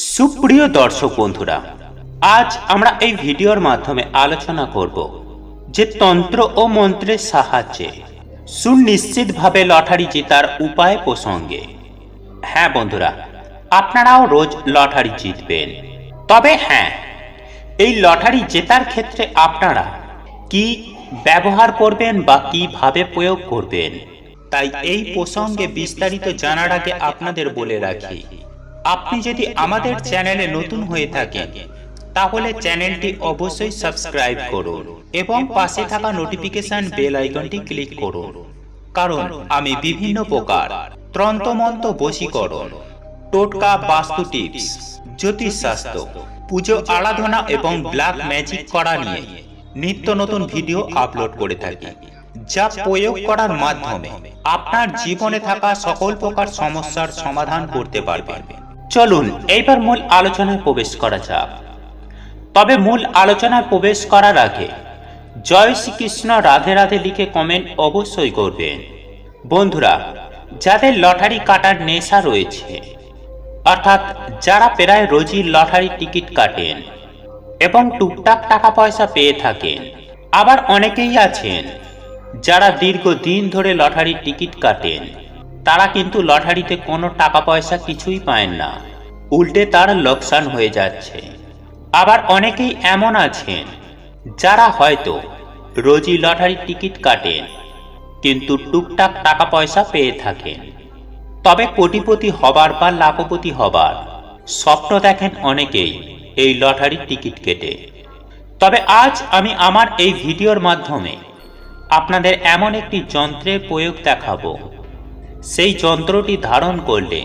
সুপ্রিয় দর্শক বন্ধুরা, আজ আমরা এই ভিডিওর মাধ্যমে আলোচনা করব যে তন্ত্র ও মন্ত্রের সাহায্যে সুনিশ্চিতভাবে লটারি জেতার উপায় প্রসঙ্গে। হ্যাঁ বন্ধুরা, আপনারাও রোজ লটারি জিতবেন, তবে হ্যাঁ, এই লটারি জেতার ক্ষেত্রে আপনারা কি ব্যবহার করবেন বা কিভাবে প্রয়োগ করবেন, তাই এই প্রসঙ্গে বিস্তারিত জানার আগে আপনাদের বলে রাখি, আপনি যদি আমাদের চ্যানেলে নতুন হয়ে থাকেন তাহলে চ্যানেলটি অবশ্যই সাবস্ক্রাইব করুন এবং পাশে থাকা নোটিফিকেশন বেল আইকনটি ক্লিক করুন, কারণ আমি বিভিন্ন প্রকার তন্ত্রমন্ত্র, বশীকরণ, টোটকা, বাস্তু টিপস, জ্যোতিষশাস্ত্র, পুজো আরাধনা এবং ব্ল্যাক ম্যাজিক করা নিয়ে নিত্য নতুন ভিডিও আপলোড করে থাকি, যা প্রয়োগ করার মাধ্যমে আপনার জীবনে থাকা সকল প্রকার সমস্যার সমাধান করতে পারবেন। চলুন এইবার মূল আলোচনায় প্রবেশ করা যাক। তবে মূল আলোচনায় প্রবেশ করার আগে জয় শ্রীকৃষ্ণ, রাধে রাধে লিখে কমেন্ট অবশ্যই করবেন। বন্ধুরা, যাদের লটারি কাটার নেশা রয়েছে, অর্থাৎ যারা প্রায় রোজই লটারি টিকিট কাটেন এবং টুকটাক টাকা পয়সা পেয়ে থাকেন, আবার অনেকেই আছেন যারা দীর্ঘদিন ধরে লটারির টিকিট কাটেন, তারা কিন্তু লটারিতে কোনো টাকা পয়সা কিছুই পায় না, উল্টে তার লোকসান হয়ে যাচ্ছে। আবার অনেকেই এমন আছেন যারা হয়তো রোজই লটারির টিকিট কাটেন কিন্তু টুকটাক টাকা পয়সা পেয়ে থাকেন, তবে কোটিপতি হবার বা লাখপতি হবার স্বপ্ন দেখেন অনেকেই এই লটারির টিকিট কেটে। তবে আজ আমি আমার এই ভিডিওর মাধ্যমে আপনাদের এমন একটি যন্ত্রের প্রয়োগ দেখাবো, সেই যন্ত্রটি ধারণ করলে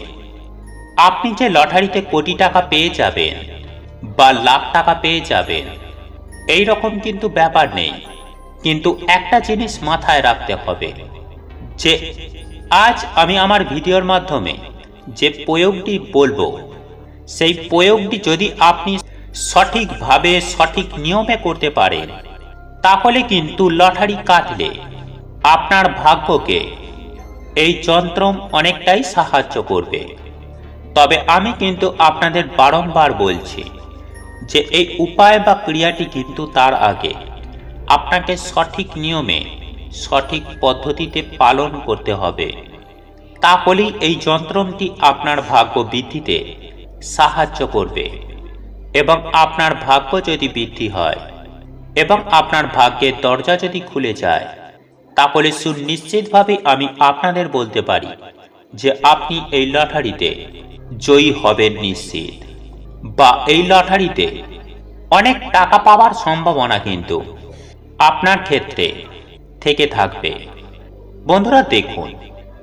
আপনি যে লটারিতে কোটি টাকা পেয়ে যাবেন বা লাখ টাকা পেয়ে যাবেন, এই রকম কিন্তু ব্যাপার নেই। কিন্তু একটা জিনিস মাথায় রাখতে হবে যে আজ আমি আমার ভিডিওর মাধ্যমে যে প্রয়োগটি বলবো, সেই প্রয়োগটি যদি আপনি সঠিকভাবে সঠিক নিয়মে করতে পারেন, তাহলে কিন্তু লটারি কাটলে আপনার ভাগ্যকে এই যন্ত্র অনেকটাই সাহায্য করবে। তবে আমি কিন্তু আপনাদের বারংবার বলছি যে এই উপায় বা ক্রিয়াটি কিন্তু তার আগে আপনাকে সঠিক নিয়মে সঠিক পদ্ধতিতে পালন করতে হবে, তাহলেই এই যন্ত্রটি আপনার ভাগ্য বৃদ্ধিতে সাহায্য করবে। এবং আপনার ভাগ্য যদি বৃদ্ধি হয় এবং আপনার ভাগ্যের দরজা যদি খুলে যায়, তাহলে সুনিশ্চিতভাবে আমি আপনাদের বলতে পারি যে আপনি এই লটারিতে জয়ী হবেন নিশ্চিত, বা এই লটারিতে অনেক টাকা পাওয়ার সম্ভাবনা কিন্তু আপনার ক্ষেত্রে থেকে থাকবে। বন্ধুরা দেখুন,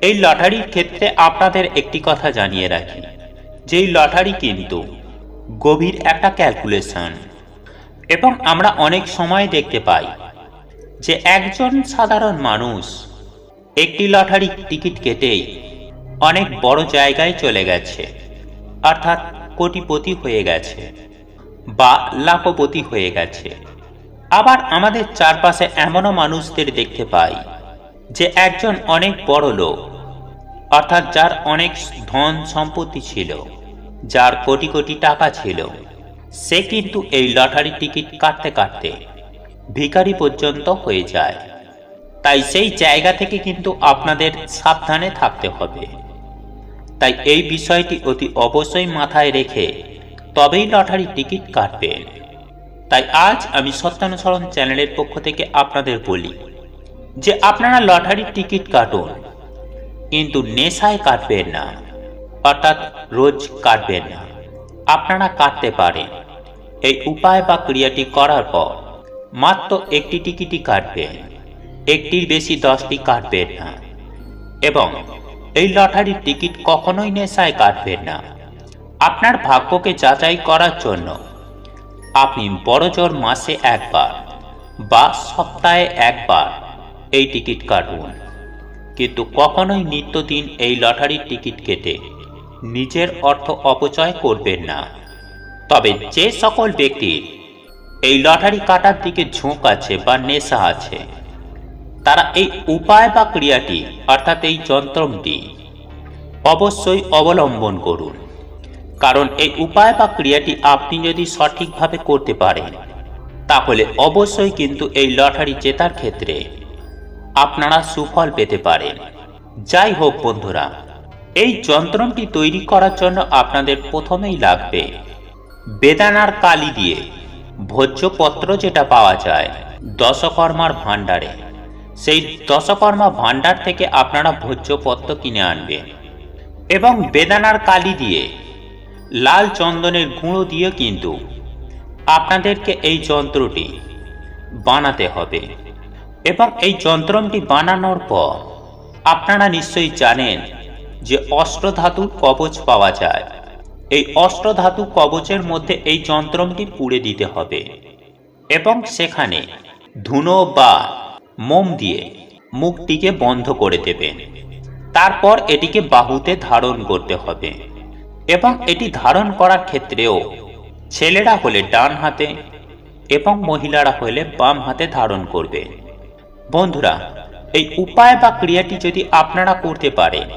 এই লটারির ক্ষেত্রে আপনাদের একটি কথা জানিয়ে রাখি যে এই লটারি কিন্তু গভীর একটা ক্যালকুলেশন, এবং আমরা অনেক সময় দেখতে পাই যে একজন সাধারণ মানুষ একটি লটারি টিকিট কেটেই অনেক বড় জায়গায় চলে গেছে, অর্থাৎ কোটিপতি হয়ে গেছে বা লাখপতি হয়ে গেছে। আবার আমাদের চারপাশে এমনও মানুষদের দেখতে পাই যে একজন অনেক বড় লোক, অর্থাৎ যার অনেক ধন সম্পত্তি ছিল, যার কোটি কোটি টাকা ছিল, সে কিন্তু এই লটারি টিকিট কাটতে কাটতে ভিখারি পর্যন্ত হয়ে যায়। তাই সেই জায়গা থেকে কিন্তু আপনাদের সাবধানে থাকতে হবে। তাই এই বিষয়টি অতি অবশ্যই মাথায় রেখে তবেই লটারি টিকিট কাটবেন। তাই আজ আমি সত্যানুসরণ চ্যানেলের পক্ষ থেকে আপনাদের বলি যে আপনারা লটারির টিকিট কাটুন, কিন্তু নেশায় কাটবেন না, অর্থাৎ রোজ কাটবেন না। আপনারা কাটতে পারেন। এই উপায় বা ক্রিয়াটি করার পর মাত্র একটি টিকিটই কাটবেন, একটির বেশি 10টি কাটবেন না। এবং এই লটারির টিকিট কখনোই নেশায় কাটবেন না। আপনার ভাগ্যকে যাচাই করার জন্য আপনি বড়জোর মাসে একবার বা সপ্তাহে একবার এই টিকিট কাটুন, কিন্তু কখনোই নিত্যদিন এই লটারির টিকিট কেটে নিজের অর্থ অপচয় করবেন না। তবে যে সকল ব্যক্তির এই লটারি কাটার দিকে ঝোঁক আছে বা নেশা আছে, তারা এই উপায় বা ক্রিয়াটি, অর্থাৎ এই যন্ত্রটি অবশ্যই অবলম্বন করুন। কারণ এই উপায় বা ক্রিয়াটি আপনি যদি সঠিকভাবে করতে পারেন তাহলে অবশ্যই কিন্তু এই লটারি জেতার ক্ষেত্রে আপনারা সুফল পেতে পারেন। যাই হোক বন্ধুরা, এই যন্ত্রটি তৈরি করার জন্য আপনাদের প্রথমেই লাগবে বেদানার কালি দিয়ে ভোজ্যপত্র, যেটা পাওয়া যায় দশকর্মার ভাণ্ডারে। সেই দশকর্মা ভাণ্ডার থেকে আপনারা ভোজ্যপত্র কিনে আনবেন এবং বেদানার কালি দিয়ে লাল চন্দনের গুঁড়ো দিয়ে কিন্তু আপনাদেরকে এই যন্ত্রটি বানাতে হবে। এবং এই যন্ত্রটি বানানোর পর আপনারা নিশ্চয়ই জানেন যে অষ্টধাতুর কবচ পাওয়া যায়। এই অষ্টধাতু কবচের মধ্যে এই যন্ত্রটি পুড়ে দিতে হবে এবং সেখানে ধুনো বা মোম দিয়ে মুখটিকে বন্ধ করে দেবেন। তারপর এটিকে বাহুতে ধারণ করতে হবে এবং এটি ধারণ করার ক্ষেত্রেও ছেলেরা হলে ডান হাতে এবং মহিলারা হলে বাম হাতে ধারণ করবে। বন্ধুরা, এই উপায় বা ক্রিয়াটি যদি আপনারা করতে পারেন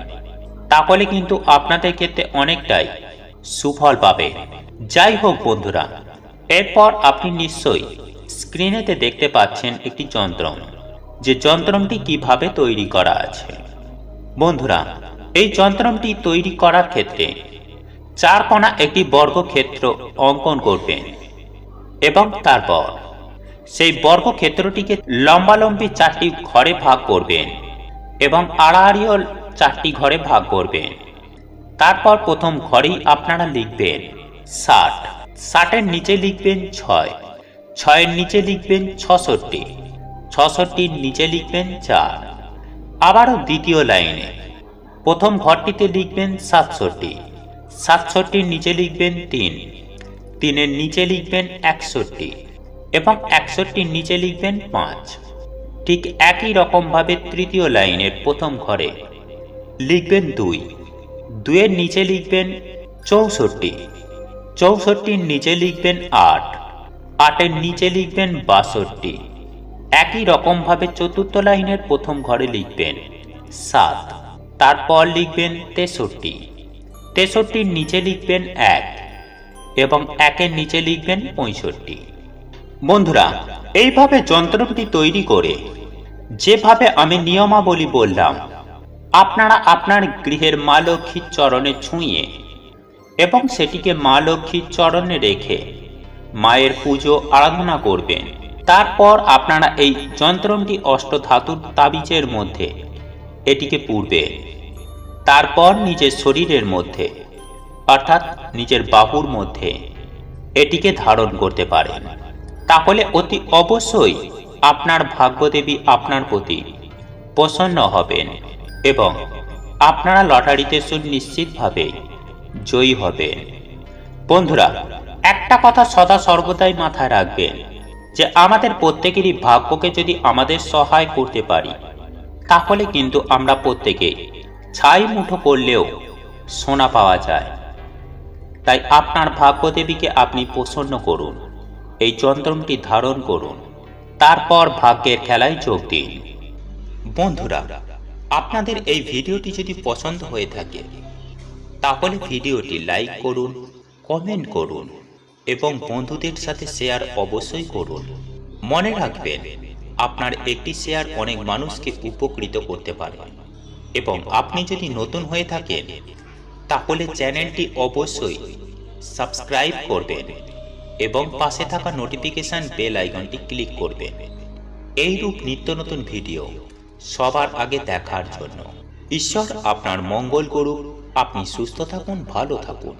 তাহলে কিন্তু আপনাদের ক্ষেত্রে অনেকটাই সুফল পাবে। যাই হোক বন্ধুরা, এরপর আপনি নিশ্চয়ই স্ক্রিনেতে দেখতে পাচ্ছেন একটি যন্ত্র, যে যন্ত্রটি কিভাবে তৈরি করা আছে। বন্ধুরা, এই যন্ত্রটি তৈরি করার ক্ষেত্রে চার কোণা একটি বর্গক্ষেত্র অঙ্কন করবেন এবং তারপর সেই বর্গক্ষেত্রটিকে লম্বালম্বি চারটি ঘরে ভাগ করবেন এবং আড়াআড়িও চারটি ঘরে ভাগ করবেন। তারপর প্রথম ঘরেই আপনারা লিখবেন 60, 60-এর নিচে লিখবেন 6, 6-এর নিচে লিখবেন 66, 66-র নিচে লিখবেন 4। আবারও দ্বিতীয় লাইনে প্রথম ঘরটিতে লিখবেন 67, 67-র নিচে লিখবেন 3, 3-এর নিচে লিখবেন 61 এবং 61-র নিচে লিখবেন 5। ঠিক একই রকমভাবে তৃতীয় লাইনের প্রথম ঘরে লিখবেন 2, 2-এর নিচে লিখবেন 64, 64-র নিচে লিখবেন 8, 8-এর নিচে লিখবেন 62। একই রকমভাবে চতুর্থ লাইনের প্রথম ঘরে লিখবেন 7, তারপর লিখবেন 63, 63-র নিচে লিখবেন 1 এবং 1-এর নিচে লিখবেন 65। বন্ধুরা, এইভাবে যন্ত্রটি তৈরি করে যেভাবে আমি নিয়মাবলী বললাম আপনারা আপনার গৃহের মা লক্ষ্মীর চরণে ছুঁয়ে এবং সেটিকে মা লক্ষ্মীর চরণে রেখে মায়ের পুজো আরাধনা করবেন। তারপর আপনারা এই যন্ত্রটি অষ্টধাতুর তাবিজের মধ্যে এটিকে পুড়বেন। তারপর নিজের শরীরের মধ্যে অর্থাৎ নিজের বাহুর মধ্যে এটিকে ধারণ করতে পারেন। তাহলে অতি অবশ্যই আপনার ভাগ্যদেবী আপনার প্রতি প্রসন্ন হবেন এবং আপনারা লটারিতে সুনিশ্চিতভাবে জয়ী হবেন। বন্ধুরা, একটা কথা সদা সর্বদাই মাথায় রাখবেন যে আমাদের প্রত্যেকেরই ভাগ্যকে যদি আমাদের সহায় করতে পারি তাহলে কিন্তু আমরা প্রত্যেকে ছাই মুঠো করলেও সোনা পাওয়া যায়। তাই আপনার ভাগ্যদেবীকে আপনি প্রসন্ন করুন, এই যন্ত্রটি ধারণ করুন, তারপর ভাগ্যের খেলায় যোগ দিন। বন্ধুরা, আপনাদের এই ভিডিওটি যদি পছন্দ হয়ে থাকে তাহলে ভিডিওটি লাইক করুন, কমেন্ট করুন এবং বন্ধুদের সাথে শেয়ার অবশ্যই করুন। মনে রাখবেন, আপনার একটি শেয়ার অনেক মানুষকে উপকৃত করতে পারে। এবং আপনি যদি নতুন হয়ে থাকেন তাহলে চ্যানেলটি অবশ্যই সাবস্ক্রাইব করবেন এবং পাশে থাকা নোটিফিকেশন বেল আইকনটি ক্লিক করবেন এইরূপ নিত্য নতুন ভিডিও সবার আগে দেখার জন্য। ঈশ্বর আপনার মঙ্গল করুক। আপনি সুস্থ থাকুন, ভালো থাকুন।